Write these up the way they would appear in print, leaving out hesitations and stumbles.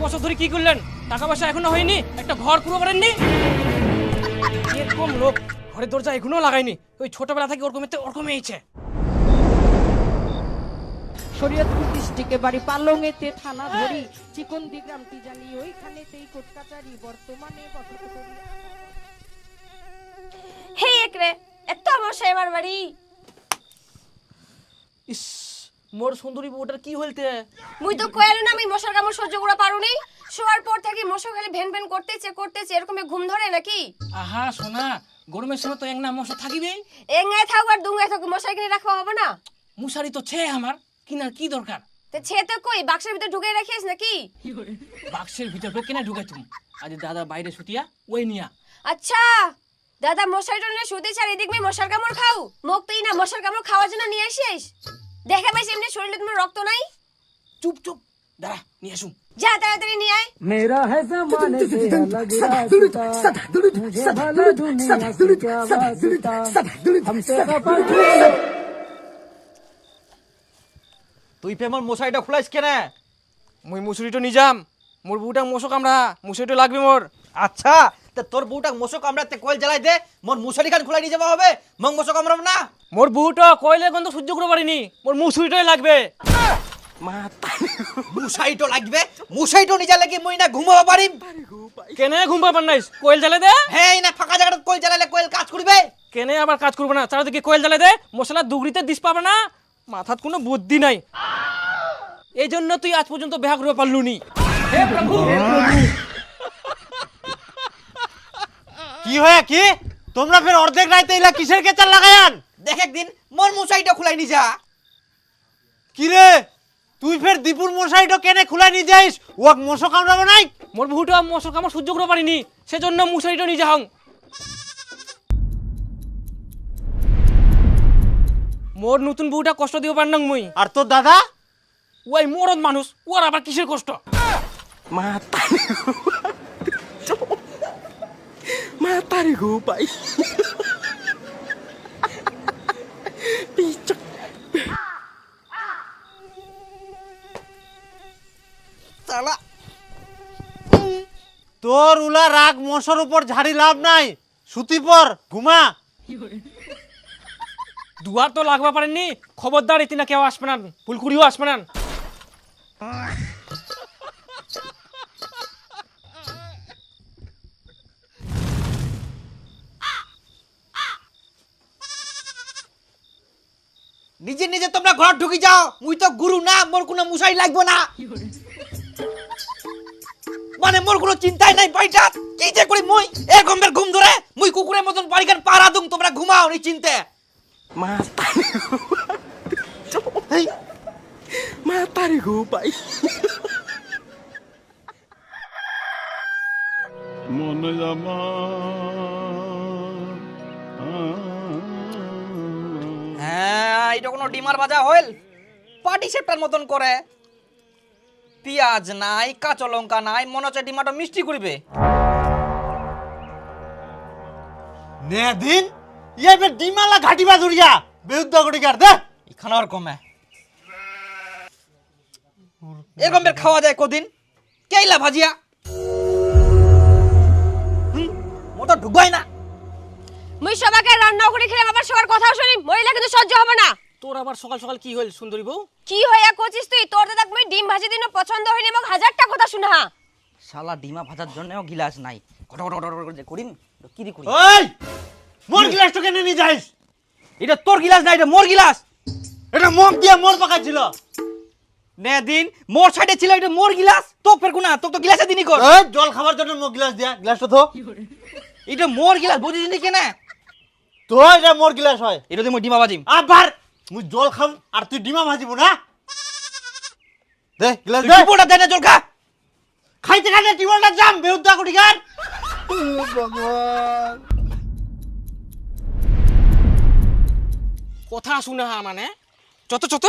বছর ধরে কি করলেন? টাকা পয়সা এখনো হয়নি, একটা ঘর পুরো করেননি। এরকম লোক ঘরের দরজা এখনো লাগায়নি, ওই ছোটবেলা থেকে ওরকম হয়েছে। শরীয়তপুর ডিস্ট্রিক্টে বাড়ি পালংয়েতে, থানা ধরি, চিকন্দি গ্রামটি জানি ওইখানেতেই কোর্ট কাচারি বর্তমানে বসত করি। হে একরে এত মশা আমার বাড়ি। ইস, মোর সুন্দরী বউটার কি হইলতে? মুই তো কইলো না আমি মশার কামড় সহ্য করা পারুনি। শোয়ার পর থেকে মশা খালি ভেন ভেন করতেছে এরকম ঘুম ধরে নাকি? আহা সোনা, গরমের সময় তো একনা মশা থাকিবেই। এঙ্গায় থাক আর দুঙ্গায় থাক, মশাই কিনে রাখা হবে না? মশারি তো ছে আমার, কিনার কি দরকার? তে ছে তো কই বাক্সের ভিতর ঢুকে রাখিস নাকি? বাক্সের ভিতর কেনা ঢুকাই তুমি? আজ দাদা বাইরে শুতিয়া ওই নিয়া। আচ্ছা দাদা মশারিটা নিয়ে শুতে চার, এদিক আমি মশার কামড় খাও। মুখ তুই না মশার কামড় খাওয়ার জন্য নিয়ে আসিস? দেখে পাইছি এমনি শরীরে তোমার রক্ত নাই। চুপ চুপ, দাঁড়া নিয়ে আসুন। যা তাড়াতাড়ি নিয়ে আয়। मेरा है जमाने से अलग रास्ता, मुझे भला दुनिया से क्या वास्ता, हमसे खफा क्यों? তুই ফেমর মশাইটা খুলাইস কেন? মুই মুসুরিটো নিজাম, মোর বউটা মশো কামড়া, মুসুরিটো লাগবে মোর। আচ্ছা তা তোর বউটা মশো কামড়াতে কয়েল জ্বালাই দে, মোর মশারি খান খুলাই নিয়ে যাওয়া হবে, মং মশো কামড়াব না। মোর বউটা কইলে গন্ধ সহ্য করতে পারিনি, মোর মুসুরিটোই লাগবে। মুশাইটো লাগবে? মুশাইটো নিয়ে যালে কি মুই না ঘুমাবো পারিম? কেনে ঘুম পাবার নাইস, কোয়েল জ্বালে দে। হ্যাঁ এই না ফাঁকা জায়গাটা কয়েল জ্বালালে কয়েল কাজ করবে। কেনে আবার কাজ করবে না, চারিদিকে কোয়েল জ্বালে দে, মশলা দুগড়িতে দিস পাবে না। মাথাত কোনো বুদ্ধি নাই, এই জন্য তুই আজ পর্যন্ত বিয়া করতে পারলুনি। হে প্রভু, কি হয়ে কি তোমরা ফের অর্ধেক রাইতে ইলা কিসের কেচার লাগায়ান? দেখ একদিন মোর মুশাইটা খুলাই নিয়ে যা। কি রে তুই ফের দীপুর মশাইটা কেনে খুলে নিয়ে যাইস? ওয়াক মশো কামড়াবো নাই? মোর বউটা মশার কামড় সহ্য করতে পারিনি, সেজন্য মুশারিটা নিয়ে যাও। মোর নতুন বউটা কষ্ট দিব পারনাং মুই। আর তোর দাদা? ওই মরদ মানুষ, ওর আবার কিসের কষ্ট? Matari ko pa. শালা তোর উলা রাগ মশার উপর ঝাড়ি লাভ নাই, সুতি পর ঘুমা। দুয়ার তো লাগবা পারেননি, খবরদার ইতিনা কেউ আসবে না, ফুলকুড়িও আসবে না। নিজে নিজে তোমরা ঘর ঢুকি যাও, মুই তো গুরু না, মোর কোনো মুশাই লাগবে না। মানে মোর কোনো চিন্তাই নাই পাইটা, কি যে করি মুই এ গম্বের ঘুম ধরে, মুই কুকুরের মতন বাড়িখান পাড়া দুম, তোমরা ঘুমাও নি চিন্তে। Matari ko pa. মনে জামা হ্যাঁ এটা কোনো ডিমার ভাজা হইল? পাটি সেপ্টার মতন করে, পেঁয়াজ নাই, কাঁচা লঙ্কা নাই, মনে হচ্ছে ডিমাটা মিষ্টি করবে। নে দিন ইয়ে ফের ডিমালা ঘাটিবা দুরিয়া বিরুদ্ধ করি কার দে এখানে আর কমে এরকম বের খাওয়া যায় কদিন? কেইলা ভাজিয়া মোটা ঢুকাই না। মুই সবাইকে রান্না করে খেলাম, আবার সবার কথাও শুনি, মহিলা কিন্তু সহ্য হবে না। তোর আবার সকাল সকাল কি হইল সুন্দরী বউ? কি হইয়া কচিস তুই? তোর দাদা মুই ডিম ভাজি দিন পছন্দ হইনি, মোক হাজারটা কথা শুনা। শালা ডিমা ভাজার জন্যও গিলাস নাই, ঘট ঘট ঘট ঘট করে করিম কি রে করি। ওই মোর গ্লাসটা কেনে নিয়ে যাইস? এটা তোর গিলাস না, এটা মোর গিলাস। এটা মুখ দিয়ে মোর পাকাইছিল। নে দিন মোর সাইডে ছিল, এটা মোর গিলাস। তো ফের কোনা তো তো গিলাসে দিনই কর। ওই জল খাবার জন্য মোর গ্লাস দিয়া, গ্লাসটা তো এটা মোর গিলাস, বুঝিস নি কেন? তো এটা মোর গ্লাস হয়, এটা দিয়ে মই ডিমা ভাজিম। আবার মুই জল খাম আর তুই ডিমা ভাজিব না? দে গ্লাস তুই দে। টিপোটা দে না জল খা। খাইতে খাইতে টিবলটা জাম বেউদ্দা করি গান। কথা শুনে মানে যত যত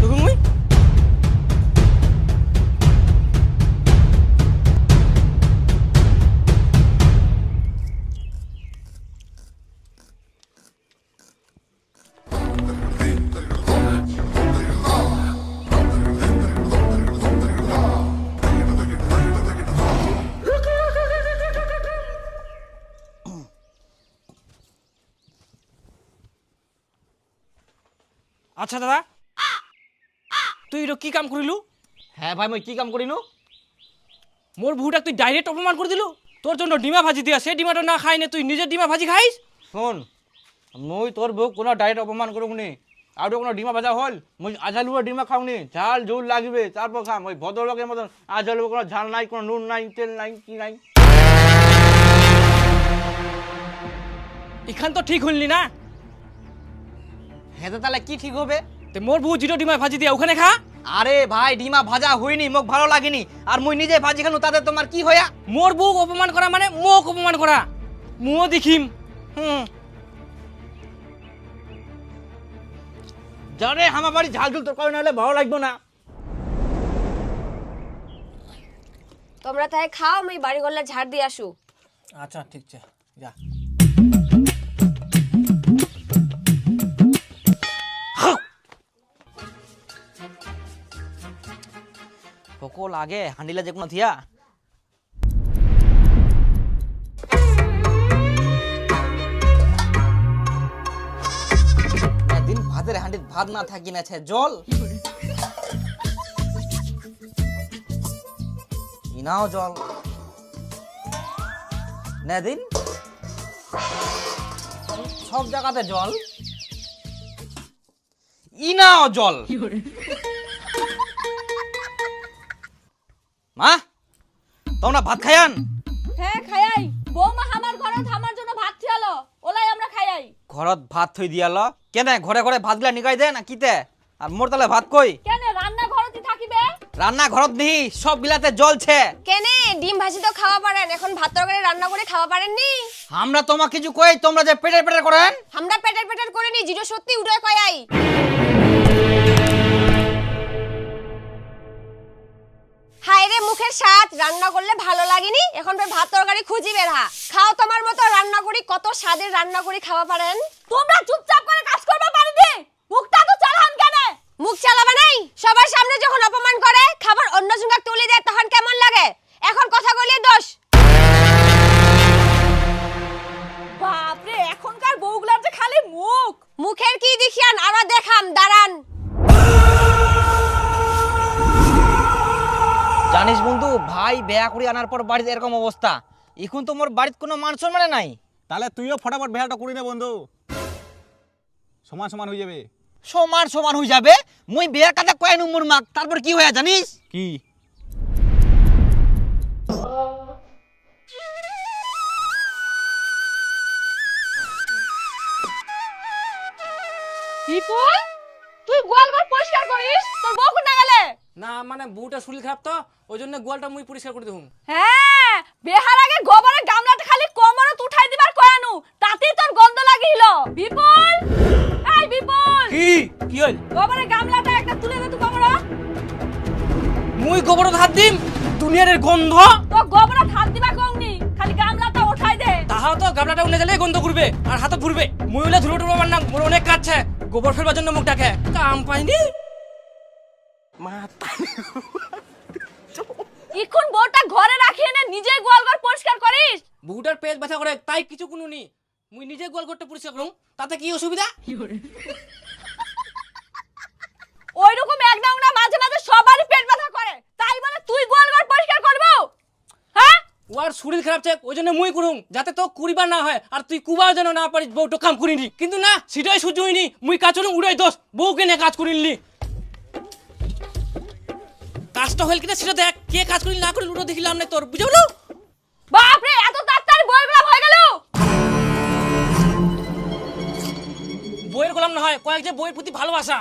দেখুন মুই আচ্ছা দাদা তুই এটা কি কাম করিলু? হ্যাঁ ভাই মই কি কাম করিনু? মোর বহুটাক তুই ডাইরেক্ট অপমান করে দিলু। তোর জন্য ডিমা ভাজি দিয়া সেই ডিমাটা না খাই নে তুই নিজের ডিমা ভাজি খাইস। শোন মই তোর বউ কোনো ডাইরেক্ট অপমান করুকনি, আর কোনো ডিমা ভাজা হল মই আঝালুয়া ডিমা খাওনি, ঝাল ঝুল লাগবে তারপর খাম। ওই ভদ্রলোকের মতন আঝালু কোনো ঝাল নাই, কোনো নুন নাই, তেল নাই, কি নাই। এখান তো ঠিক হইলি না। হ্যাঁ তাহলে কি ঠিক হবে? তে মোর বউ জিরো ডিমা ভাজি দিয়া ওখানে খা। আরে ভাই ডিমা ভাজা হয়নি, মোক ভালো লাগেনি, আর মুই নিজে ভাজি খানু, তাতে তোমার কি হয়া? মোর বউ অপমান করা মানে মোক অপমান করা। মুও দেখিম। জানে আমার বাড়ি ঝাল ঝুল তরকারি না হলে ভালো লাগবে না। তোমরা তাই খাও, আমি বাড়ি গলে ঝাড় দিয়ে আসু। আচ্ছা ঠিক আছে যা। তোকো লাগে হান্ডিলা যে কোনো থিয়া। দিন ভাতের হান্ডিত ভাত না থাকি না জল। ইনাও জল না দিন, সব জায়গাতে জল, ইনাও জল। মা তোমরা ভাত খায়ান? হ্যাঁ খাইয়াই। বৌমা আমার ঘরত আমার জন্য ভাত থিয়ালো, ওলাই আমরা খাইয়াই। ঘরত ভাত থই দিয়াল কেনে? ঘরে ঘরে ভাত গিলা নিকাই দে না কিতে? আর মোর তালে ভাত কই? কেন রান্না ঘরতই থাকিবে? রান্না ঘরত নিহি, সব গিলাতে জ্বলছে। কেনে ডিম ভাজি তো খাওয়া পারেন, এখন ভাত তরকারি রান্না করে খাওয়া পারেননি? আমরা তোমাকে কিছু কই, তোমরা যে পেটের পেটের করেন। আমরা পেটের পেটের করিনি, জিরো সত্যি উঠে কয়াই। হায় রে মুখের স্বাদ, রান্না করলে ভালো লাগেনি, এখন ফের ভাত তরকারি খুঁজি বেড়া। খাও তোমার মতো রান্না করি, কত স্বাদের রান্না করি খাওয়া পারেন। তোমরা চুপচাপ করে কাজ করবা পারি দি, মুখটা তো চালান কেন? মুখ চালাবে নাই? সবার সামনে যখন অপমান করে, খাবার অন্য জনকে তুলে দেয়, তখন কেমন লাগে? এখন কথা কইলে দোষ। বাপরে এখনকার বউগুলার যে খালি মুখ। মুখের কি দেখিয়ান, আরো দেখাম, দাঁড়ান। জানিস বন্ধু, ভাই বেয়া করে আনার পর বাড়িতে এরকম অবস্থা। এখন তো মোর বাড়িতে কোনো মান সম্মান নাই। তাহলে তুইও ফটাফট বিয়াটা করি নে বন্ধু, সমান সমান হয়ে যাবে। সমান সমান হয়ে যাবে? মুই বিয়ার কাছে কয় নম্বর মাগ, তারপর কি হয়া জানিস? কি? বিপুল তুই গোয়াল ঘর পরিষ্কার করিস, তোর বউ কোন গেলে? না মানে বউটা শরীর খারাপ তো ওই জন্য গোয়ালটা মুই পরিষ্কার করে দেবো। হ্যাঁ বেহার আগে গোবরের গামলাটা খালি কোমরত উঠাই দিবার কয়ানু, তাতেই তোর গন্ধ লাগিল। বিপুল এই বিপুল, কি কি হইল? গোবরের গামলাটা একটা তুলে দে তো গোবরত। মুই গোবরত হাত দিম? দুনিয়ার গন্ধ। তো গোবরত হাত দিবা কংনি, খালি গামলাটা উঠাই দে। তাহাও তো গাবলাটা উনে গেলে গন্ধ করবে আর হাতে ঘুরবে। মুই হইলে ধুলো টুলো মারনা, মোর অনেক কাজ আছে। গোবর ফেলবার জন্য মুখ ডাকে, কাম পাইনি। এখন বউটা ঘরে রাখি এনে নিজে গোয়াল ঘর পরিষ্কার করিস? বউটার পেট ব্যথা করে তাই কিছু কোনো নি, মুই নিজে গোয়াল ঘরটা পরিষ্কার করুম, তাতে কি অসুবিধা? ওইরকম এক ডাংনা মাঝে মাঝে সবারই পেট ব্যথা করে, তাই বলে তুই গোয়াল ঘর পরিষ্কার করবো? হ্যাঁ ওর শরীর খারাপ চাই ওই জন্য মুই করুম, যাতে তো কুড়িবার না হয় আর তুই কুবার যেন না পারিস। বউটা কাম করিনি, কিন্তু না সেটাই সহ্য হয়নি। মুই কাজ করুম উড়াই দোষ, বউকে নিয়ে কাজ করিনি। কাজটা হইল কিনা সেটা দেখ, কে কাজ করিল না করিল ওটা দেখিলাম না তোর, বুঝলো? বাপরে এত তাড়াতাড়ি বই গোলাম হয়ে গেল। বইয়ের গোলাম না হয়, কয়েক যে বইয়ের প্রতি ভালোবাসা।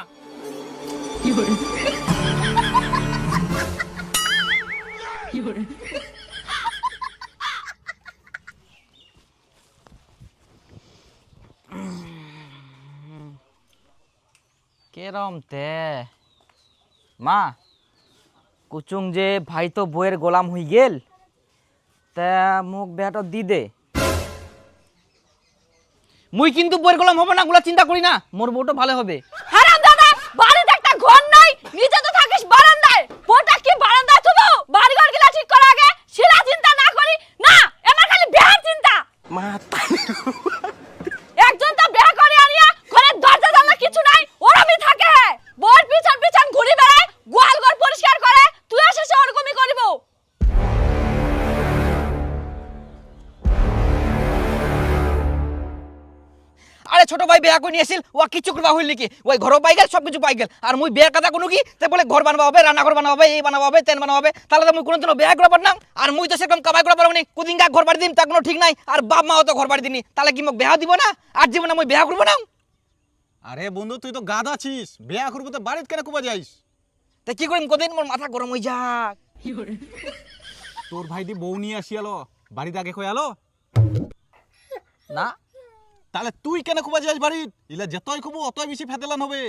কেরম তে মা কুচুং যে ভাই তো বইয়ের গোলাম হই গেল, তা মুখ বেটা দি দে। মুই কিন্তু বইয়ের গোলাম হবো না, গুলা চিন্তা করি না, মোর বউটা ভালো হবে। হারাম দাদা, বাড়িতে একটা ঘর নাই, নিজে তো থাকিস বারান্দায়, বউটা কি বারান্দায় থুবো? বাড়ি ঘর গিলা ঠিক করা আগে শিলা চিন্তা না করি না, আমার খালি বিয়ার চিন্তা। মা একজন তো বিয়া করে আনিয়া ঘরে দরজা জানলা কিছু নাই, ওরমই থাকে। ছোট ভাই বিয়া করে নিয়ে আসিল ও কিছু করবা হইল নাকি ওই ঘরও পাই গেল সব কিছু পাই গেল আর মুই বিয়ার কথা কোনো কি তে বলে ঘর বানাবা হবে রান্নাঘর বানাবা হবে এই বানাবা হবে তেন বানাবা হবে তাহলে তো মুই কোনোদিনও বিয়া করবা পারলাম আর মুই তো সেরকম কামাই করবা পারবো না কোদিন গা ঘর বাড়ি দিম তা কোনো ঠিক নাই আর বাপ মাও তো ঘর বাড়ি দিনি তাহলে কি মোক বিয়া দিব না আর জীবনে মুই বিয়া করবো না আরে বন্ধু তুই তো গাধা ছিস, বিয়া করবো তো বাড়িতে কেন কুবা যাইস? তা কি করিম কদিন মোর মাথা গরম হয়ে যাক তোর ভাই দি বউ নিয়ে আসি আলো, বাড়িতে আগে কই আলো না তাহলে তুই কেন কুবা যাইস বাড়িত? ইলা যতই খুব অতই বেশি ফেতেলান হবে।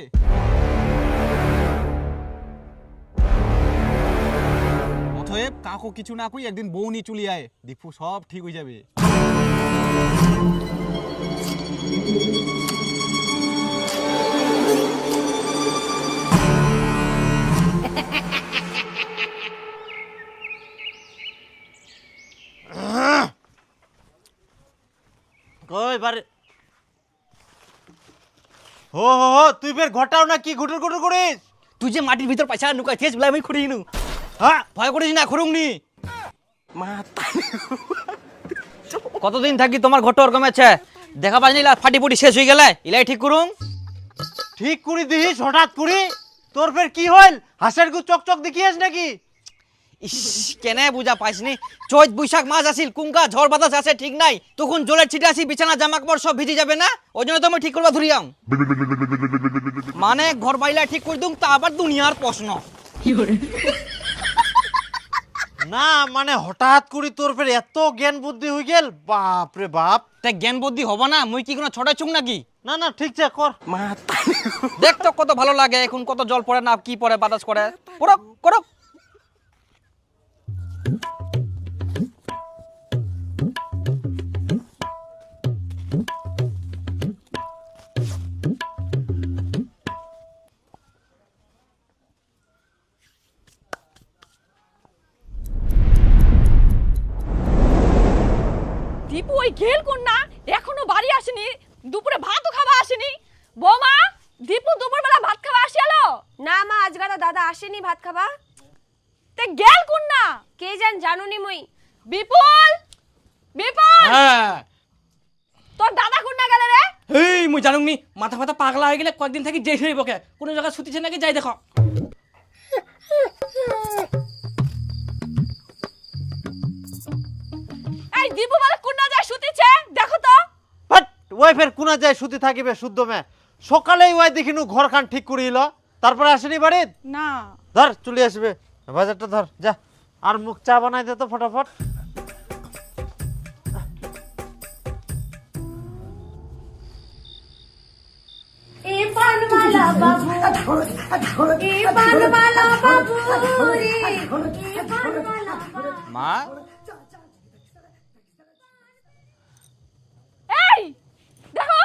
অতএব কাকু কিছু না কই একদিন বউ নিয়ে চলি আয়, দীপু সব ঠিক হয়ে যাবে। কই বারে হো হো হো তুই ফের ঘটাও না কি ঘুটুর ঘুটুর করিস? তুই যে মাটির ভিতর পয়সা নুকাই থেস বলে আমি খুঁড়ি নু হ্যাঁ ভয় করিস না খুঁড়ুংনি কতদিন থাকি তোমার ঘট ওরকম আছে দেখা পাস না ফাটি ফুটি শেষ হয়ে গেলে ইলাই ঠিক করুন ঠিক করে দিস হঠাৎ করে? তোর ফের কি হইল? হাসের গু চকচক দেখিয়েছ নাকি? ইস কেনে বুঝা পাইসনি চৈত বৈশাখ মাস আসিল কুঙ্কা ঝড় বাতাস আছে ঠিক নাই তখন জলের ছিটে আসি বিছানা জামা কাপড় সব ভিজে যাবে না ওই জন্য তো আমি ঠিক করবা ধরিয়াম মানে ঘর বাইলা ঠিক করে দুম তা আবার দুনিয়ার প্রশ্ন না মানে হঠাৎ করে তোর ফের এত জ্ঞান বুদ্ধি হয়ে গেল, বাপ রে বাপ। তাই জ্ঞান বুদ্ধি হবো না মুই কি কোনো ছড়া চুং নাকি না না ঠিক আছে কর। দেখ তো কত ভালো লাগে এখন কত জল পড়ে না কি পড়ে বাতাস করে করো করো দীপু ওই গেল কোন না এখনো বাড়ি আসেনি দুপুরে ভাতও খাওয়া আসেনি বৌমা দীপু দুপুরবেলা ভাত খাওয়া আসিয়ালো না মা আজগালা দাদা আসেনি ভাত খাবা তে গেল কোন না কে জানুনি মুই বিপুল বিপুল হ্যাঁ তোর দাদা কোন না গেল রে এই মুই জানুম নি মাথা ফাতা পাগলা হয়ে গেলে কয়েকদিন থাকি জেল হইব কে কোন জায়গা ছুটিছে নাকি যাই দেখো এই দীপু বলে কোন না যায় শুতিছে দেখো তো বাট ওই ফের কোনা যায় শুতে থাকিবে শুদ্ধ মে সকালেই ওই দেখিনু ঘর খান ঠিক করিল তারপরে আসেনি বাড়িত না ধর চলে আসবে বাজারটা ধর যা আর মুখ চা বানাই দে তো ফটাফট। এ পানওয়ালা বাবু এ পানওয়ালা বাবু রে এ পানওয়ালা মা এই দেখো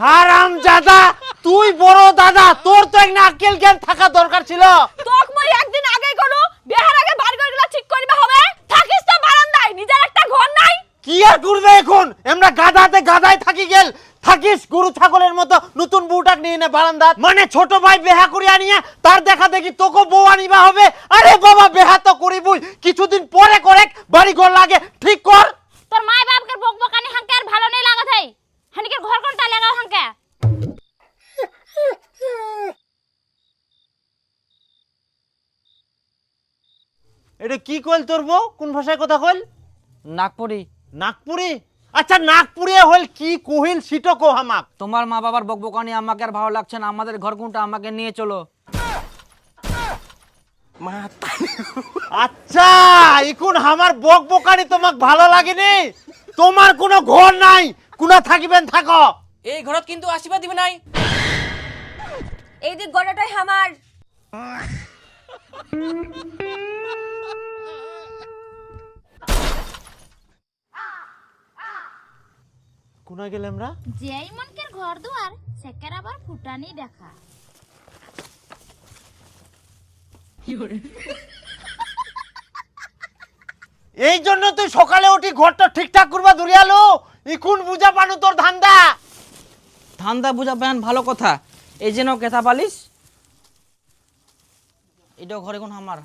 হারামজাদা তুই বড় দাদা, তোর তো একটা আক্কেল জ্ঞান থাকা দরকার ছিল। তোক মই একদিন আগেই করু বিহার আগে বাড়িঘরগুলো ঠিক করিবা হবে থাকিস তো বারান্দায় নিজের একটা ঘর নাই কি আর করবে এখন? আমরা গাদাতে গাদায় থাকি গেল, থাকিস গরু ছাগলের মতো নতুন বউটাক নিয়ে নে বারান্দা। মানে ছোট ভাই বেহা করে আনিয়া তার দেখা দেখি তোকে বউ আনিবা হবে। আরে বাবা বেহা তো করিবই, কিছুদিন পরে করে বাড়ি ঘর লাগে ঠিক কর। তোর মা বাপকে বকবকানি হাঙ্কে আর ভালো নেই লাগত হই হানিকে ঘর কোনটা লাগাও হাঙ্কে এটা কি কইল তোর বউ? কোন ভাষায় কথা কইল? নাগপুরি নাগপুরি? আচ্ছা নাগপুরিয়া হইল কি কহিল সিটো কো হামাক। তোমার মা বাবার বকবকানি আমাকে আর ভালো লাগছে না আমাদের ঘর কোনটা আমাকে নিয়ে চলো আচ্ছা এখন আমার বকবকানি তোমাক ভালো লাগেনি? তোমার কোনো ঘর নাই, কোনা থাকিবেন থাকো। এই ঘরত কিন্তু আশীর্বাদ দিবে নাই এই দিক গড়াটাই আমার কোনা গেলে আমরা? যেই মনকের ঘর দুয়ার সেকের আবার ফুটানি দেখা এই জন্য তুই সকালে উঠি ঘরটা ঠিকঠাক করবা দুরিয়ালো ইকুন বুঝা পানু তোর ধান্দা। ধান্দা বুঝা পেন ভালো কথা, এই যে নাও কেথা পালিস, এটাও ঘরে কোন আমার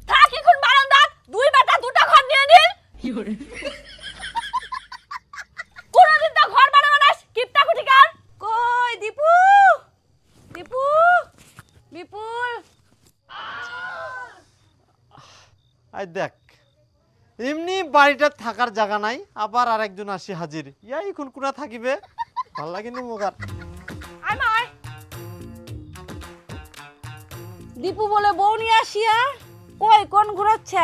থাক এখন বারান্দাত, দুই বেটা দুটা ঘর নিয়ে নিল। কোনদিন তো ঘর বানাবো না, কিপটা কুঠিকার। কই দীপু, দীপু, বিপুল। আই দেখ এমনি বাড়িটা থাকার জায়গা নাই, আবার আরেকজন আসি হাজির, ইয়া এখন কুনা থাকিবে, ভাল লাগেনি মোগার। আয় মা আয়। দীপু বলে বউ নিয়ে আসিয়া, কই কোন ঘুরাচ্ছে?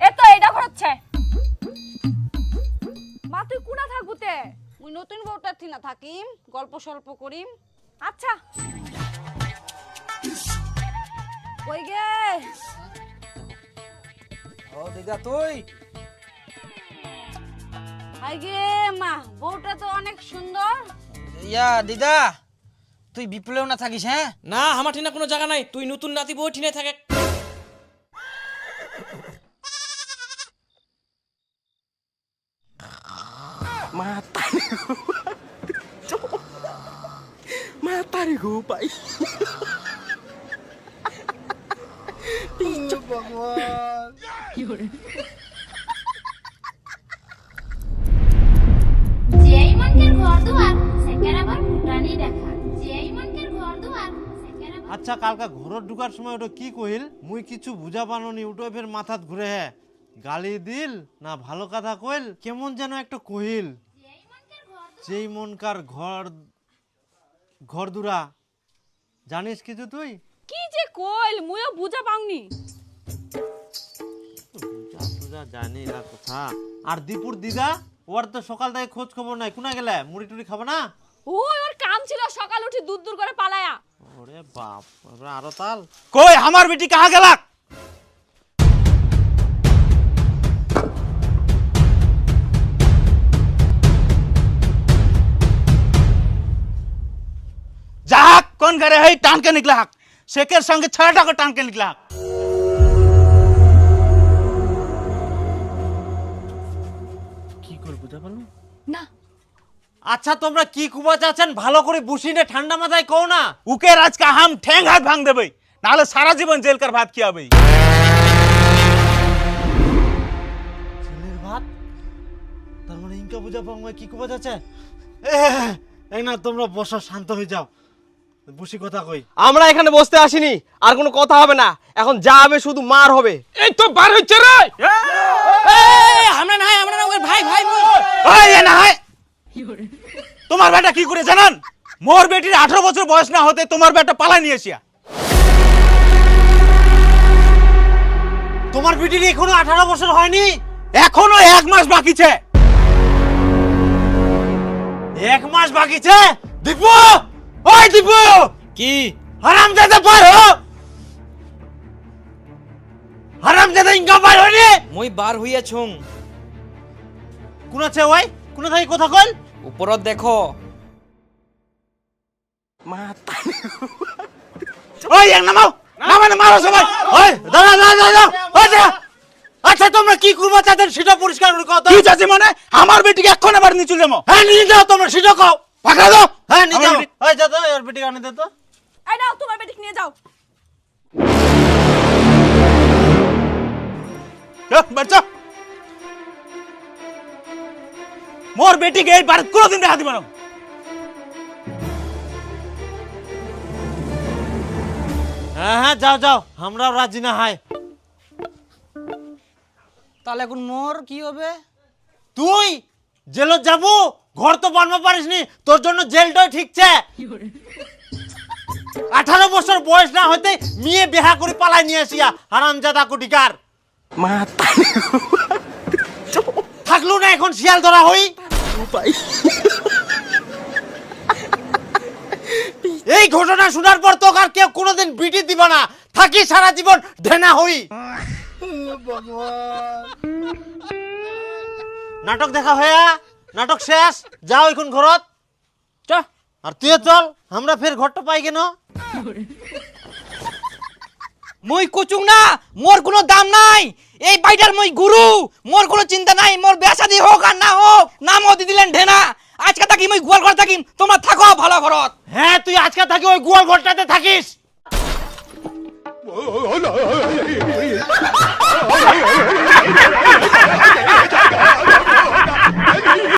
এ তো এইটা ঘুরাচ্ছে। মা তুই কুনা থাকবুতে? মুই নতুন বউটার থিনা থাকিম, গল্প সল্প করিম। আচ্ছা কই গে? ও দিদা তুই আগে মা বউটা তো অনেক সুন্দর। ইয়া দিদা তুই বিপ্লব না থাকিস? হ্যাঁ না আমার ঠিনা কোনো জায়গা নাই, তুই নতুন নাতি বউ ঠিনে থাকে। যেই মনকের ঘর দুয়ার সেকের আবার ফুটানি দেখা, যেই মনকের ঘর দুয়ার সেকের আবার। আচ্ছা কালকা ঘরত ঢুকার সময় ওটা কি কহিল? মুই কিছু বুঝা পানোনি, ওটা ফের মাথাত ঘুরে হ্যাঁ গালি দিল না ভালো কথা কইল, কেমন যেন একটা কহিল যেই মনকার ঘর ঘর দুরা, জানিস কিছু তুই? কি যে কইল মুইও বুঝা পাওনি। বুঝা জানি না কথা। আর দীপুর দিদা ওর তো সকাল থেকে খোঁজ খবর নাই, কোনা গেলে? মুড়ি টুড়ি খাবে না? ওই ওর কাম ছিল সকাল উঠি দূর দূর করে পালায়া। ওরে বাপ, ওরে আরো তাল। কই আমার বেটি কাহা গেলা? जाक कौन करे है टान के निकला हक, शेखेर संगे छड़ा को टान के निकला हक। কি করব বুঝা পারলু না আচ্ছা তোমরা কি কুবা চাচ্ছেন ভালো করে বুঝিনে ঠান্ডা মাথায় কও না। उके राज का हम ठेंग हाथ भांग देबे, नाले सारा जीवन जेल कर भात किया बई। ছেলের ভাত, তার মানে ইনকা বুঝা পাও কি কুবা চাচ্ছে? এই না তোমরা বসো, শান্ত হয়ে যাও, বসি কথা কই। আমরা এখানে বসতে আসিনি, আর কোনো কথা হবে না, এখন যা হবে শুধু মার হবে। এই তো বার হচ্ছে রে, আমরা না ওর ভাই ভাই ওই এ না হয় তোমার বেটা কি করে জানেন? মোর বেটির 18 বছর বয়স না হতে তোমার বেটা পালা নিয়ে আসিয়া। তোমার বিটির এখনো 18 বছর হয়নি? এখনো 1 মাস বাকি ছে। 1 মাস বাকি ছে? দীপু, ওই দীপু, কি হারামজাদা পার হো, হারামজাদা ইনকা পার হনি। মই বার হইয়া ছুং, কোন আছে ওই? কোন থাকি কথা কইল? উপরত দেখো। ওই এক নামাও, নামা না মারো সবাই। ওই দাঁড়া দাঁড়া দাঁড়া, ওই দাঁড়া। আচ্ছা তোমরা কি করবা চাচ্ছেন সেটা পরিষ্কার করে কথা। কি চাচি মানে আমার বেটিকে এখন আবার নিচু দেমো? হ্যাঁ নিয়ে যাও তোমরা, সেটা কও। পাকড়া দাও। হ্যাঁ নিয়ে যাও। আমার বেটি- ওই যা তো ওর বেটি আনি দে তো। এই নাও তোমার বেটিকে নিয়ে যাও। बच्चा मोर बेटी के बार कोनो दिन हाथ दिबानो। হ্যাঁ হ্যাঁ যাও যাও, আমরাও রাজি না হয়। তাহলে এখন মোর কি হবে? তুই জেলত যাবো? ঘর তো বানবা পারিসনি, তোর জন্য জেলটাই ঠিকছে। 18 বছর বয়স না হতে মেয়ে বিয়া করে পালাই নিয়ে আসিয়া হারামজাদা কুটিকার। থাকলো না এখন শিয়াল ধরা হই। এই ঘটনা শোনার পর তোকে আর কেউ কোনোদিন বিটি দিব না, থাকি সারা জীবন ঢেনা হই। নাটক দেখা হয়ে নাটক শেষ, যাও এখন ঘরত। চ আর তুইও চল, আমরা ফের ঘরটা পাই কেন? মুই কুচুং না, মোর কোনো দাম নাই। এই বাইটার মুই গুরু, মোর কোনো চিন্তা নাই। মোর বিয়া শাদী হোক আর না হোক, নামও দি দিলেন ঢেনা। আজকে থাকি মুই গোয়াল ঘর থাকিম, তোমরা থাকো ভালো ঘরত। হ্যাঁ তুই আজকে থাকি ওই গোয়াল ঘরটাতে থাকিস।